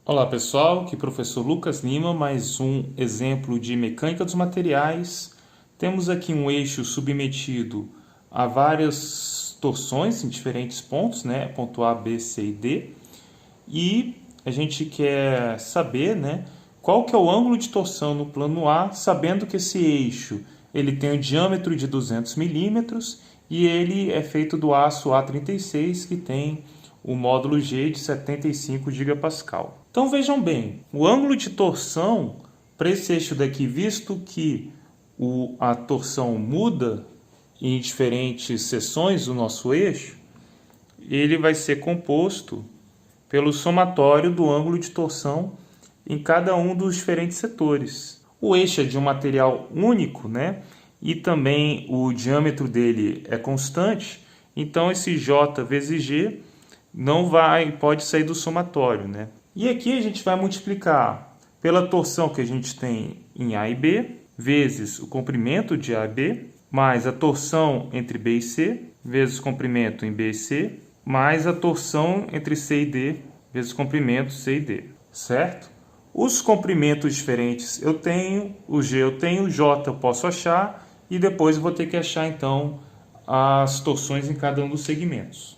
Olá pessoal, aqui é o professor Lucas Lima, mais um exemplo de mecânica dos materiais. Temos aqui um eixo submetido a várias torções em diferentes pontos, né? Ponto A, B, C e D. E a gente quer saber, né, qual que é o ângulo de torção no plano A, sabendo que esse eixo ele tem um diâmetro de 200 milímetros e ele é feito do aço A36, que tem o módulo G de 75 gigapascal. Então vejam bem, o ângulo de torção para esse eixo daqui, visto que a torção muda em diferentes seções do nosso eixo, ele vai ser composto pelo somatório do ângulo de torção em cada um dos diferentes setores. O eixo é de um material único, né? E também o diâmetro dele é constante, então esse J vezes G pode sair do somatório, né? E aqui a gente vai multiplicar pela torção que a gente tem em A e B, vezes o comprimento de A e B, mais a torção entre B e C, vezes o comprimento em B e C, mais a torção entre C e D, vezes o comprimento C e D, certo? Os comprimentos diferentes eu tenho, o G eu tenho, o J eu posso achar, e depois eu vou ter que achar então as torções em cada um dos segmentos.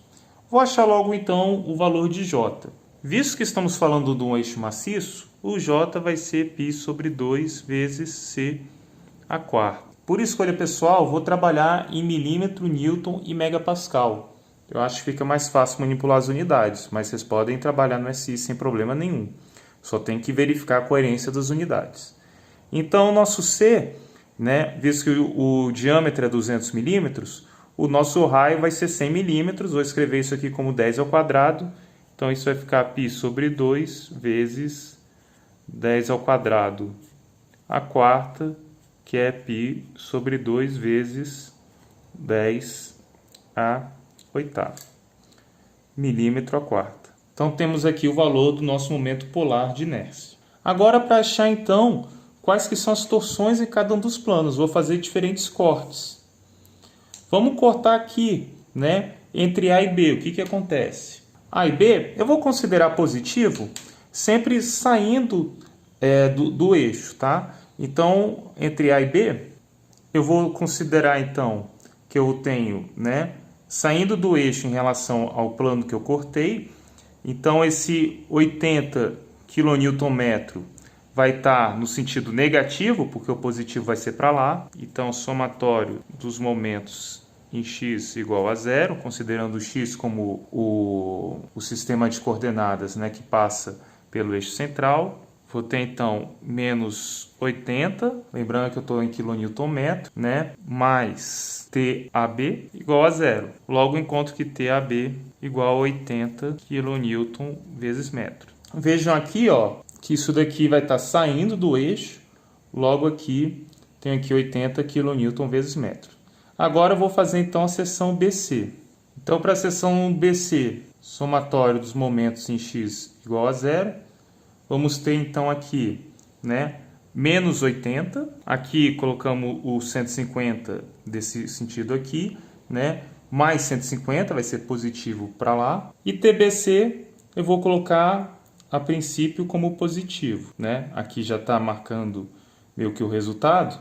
Vou achar logo então o valor de J. Visto que estamos falando de um eixo maciço, o J vai ser π sobre 2 vezes C a quarta. Por escolha pessoal, vou trabalhar em milímetro, newton e megapascal. Eu acho que fica mais fácil manipular as unidades, mas vocês podem trabalhar no SI sem problema nenhum. Só tem que verificar a coerência das unidades. Então, o nosso C, né, visto que o diâmetro é 200 milímetros, o nosso raio vai ser 100 milímetros. Vou escrever isso aqui como 10 ao quadrado. Então, isso vai ficar π sobre 2 vezes 10 ao quadrado a quarta, que é π sobre 2 vezes 10 a oitava, milímetro a quarta. Então, temos aqui o valor do nosso momento polar de inércia. Agora, para achar, então, quais que são as torções em cada um dos planos, vou fazer diferentes cortes. Vamos cortar aqui, né, entre A e B. O que acontece? A e B, eu vou considerar positivo sempre saindo do eixo, tá? Então, entre A e B, eu vou considerar, então, que eu tenho, né, saindo do eixo em relação ao plano que eu cortei. Então, esse 80 kNm vai estar no sentido negativo, porque o positivo vai ser para lá. Então, somatório dos momentos em x igual a zero, considerando o x como o sistema de coordenadas, né, que passa pelo eixo central. Vou ter, então, menos 80, lembrando que eu estou em kNm, né, mais TAB igual a zero. Logo, encontro que TAB igual a 80 kN vezes metro. Vejam aqui, ó, que isso daqui vai estar saindo do eixo. Logo aqui, tenho aqui 80 kN vezes metro. Agora eu vou fazer então a seção BC. Então, para a seção BC, somatório dos momentos em x igual a zero. Vamos ter então aqui, né, menos 80. Aqui colocamos o 150 desse sentido aqui, né, mais 150, vai ser positivo para lá. E TBC eu vou colocar a princípio como positivo, né? Aqui já está marcando meio que o resultado,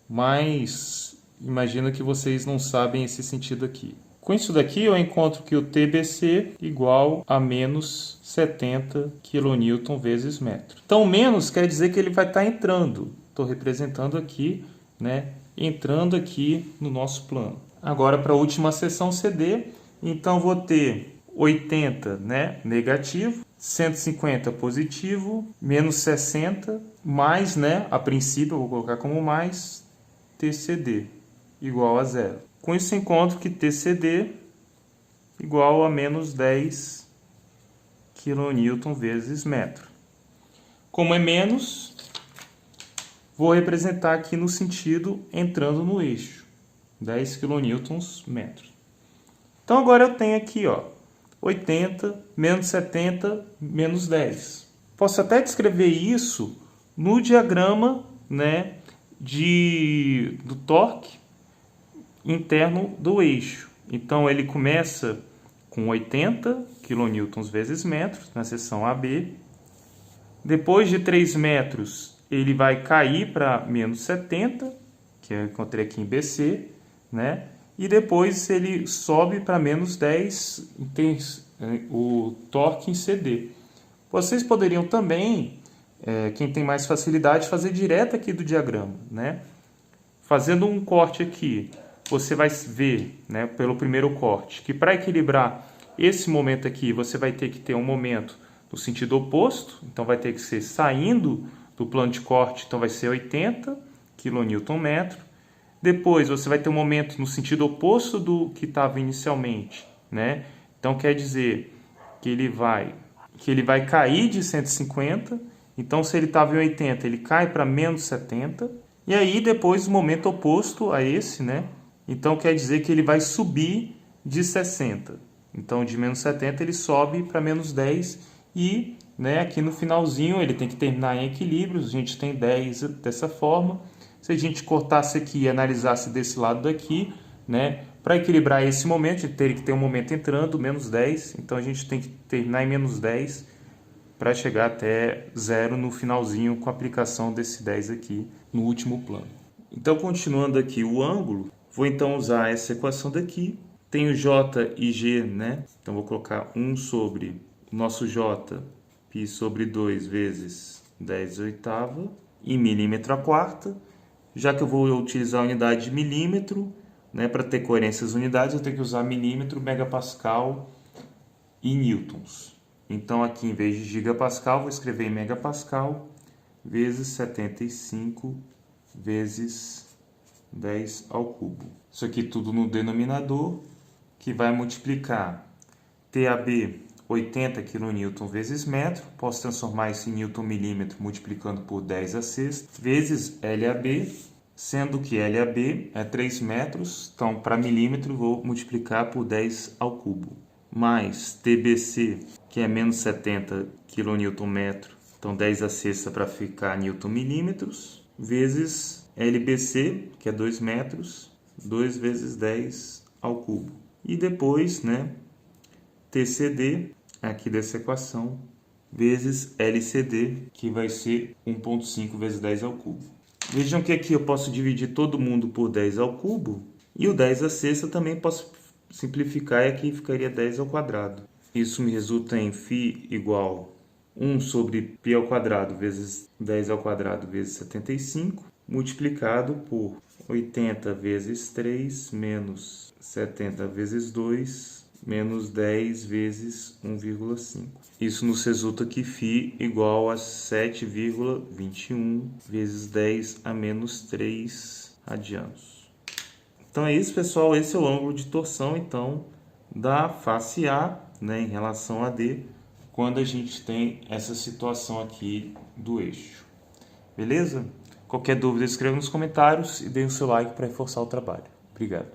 mas imagina que vocês não sabem esse sentido aqui. Com isso daqui eu encontro que o TBC igual a menos 70 kN vezes metro. Então menos quer dizer que ele vai estar entrando. Estou representando aqui, né, entrando aqui no nosso plano. Agora para a última seção CD, então vou ter 80, né, negativo, 150 positivo, menos 60, mais, né, a princípio eu vou colocar como mais, TCD igual a zero. Com isso encontro que TCD igual a menos 10 kN vezes metro. Como é menos, vou representar aqui no sentido entrando no eixo, 10 kN metro. Então agora eu tenho aqui, ó, 80, menos 70, menos 10. Posso até descrever isso no diagrama, né, do torque interno do eixo. Então ele começa com 80 kN vezes metro na seção AB, Depois de 3 metros, ele vai cair para menos 70, que eu encontrei aqui em BC, né? E depois ele sobe para menos 10, tem o torque em CD. Vocês poderiam também, quem tem mais facilidade, fazer direto aqui do diagrama, né? Fazendo um corte aqui, você vai ver, né, pelo primeiro corte, que para equilibrar esse momento aqui, você vai ter que ter um momento no sentido oposto, então vai ter que ser saindo do plano de corte, então vai ser 80 kNm. Depois você vai ter um momento no sentido oposto do que estava inicialmente, né? Então quer dizer que ele vai cair de 150, então se ele estava em 80, ele cai para menos 70, e aí depois o momento oposto a esse, né? Então quer dizer que ele vai subir de 60. Então de menos 70 ele sobe para menos 10 e, né, aqui no finalzinho ele tem que terminar em equilíbrio, a gente tem 10 dessa forma. Se a gente cortasse aqui e analisasse desse lado daqui, né, para equilibrar esse momento, a gente teria que ter um momento entrando, menos 10, então a gente tem que terminar em menos 10 para chegar até zero no finalzinho com a aplicação desse 10 aqui no último plano. Então, continuando aqui o ângulo, vou então usar essa equação daqui. Tem o J e G, né? Então, vou colocar 1 sobre o nosso J, π sobre 2 vezes 10 oitava, em milímetro a quarta. Já que eu vou utilizar a unidade de milímetro, né, para ter coerência das unidades, eu tenho que usar milímetro, megapascal e newtons. Então, aqui, em vez de gigapascal, vou escrever em megapascal vezes 75 vezes 10 ao cubo. Isso aqui tudo no denominador, que vai multiplicar TAB 80 kN vezes metro, posso transformar isso em newton milímetro multiplicando por 10 a sexta, vezes LAB, sendo que LAB é 3 metros, então para milímetro vou multiplicar por 10 ao cubo, mais TBC, que é menos 70 kN, então 10 a sexta para ficar newton milímetros, vezes LBC, que é 2 metros, 2 vezes 10 ao cubo. E depois, né, TCD, aqui dessa equação, vezes LCD, que vai ser 1,5 vezes 10 ao cubo. Vejam que aqui eu posso dividir todo mundo por 10 ao cubo, e o 10 a sexta também posso simplificar, e aqui ficaria 10 ao quadrado. Isso me resulta em φ igual 1 sobre π ao quadrado vezes 10 ao quadrado vezes 75, multiplicado por 80 vezes 3 menos 70 vezes 2 menos 10 vezes 1,5. Isso nos resulta que φ igual a 7,21 vezes 10 a menos 3 radianos. Então é isso, pessoal. Esse é o ângulo de torção, então, da face A, né, em relação a D, quando a gente tem essa situação aqui do eixo. Beleza? Qualquer dúvida, escreva nos comentários e dê o seu like para reforçar o trabalho. Obrigado.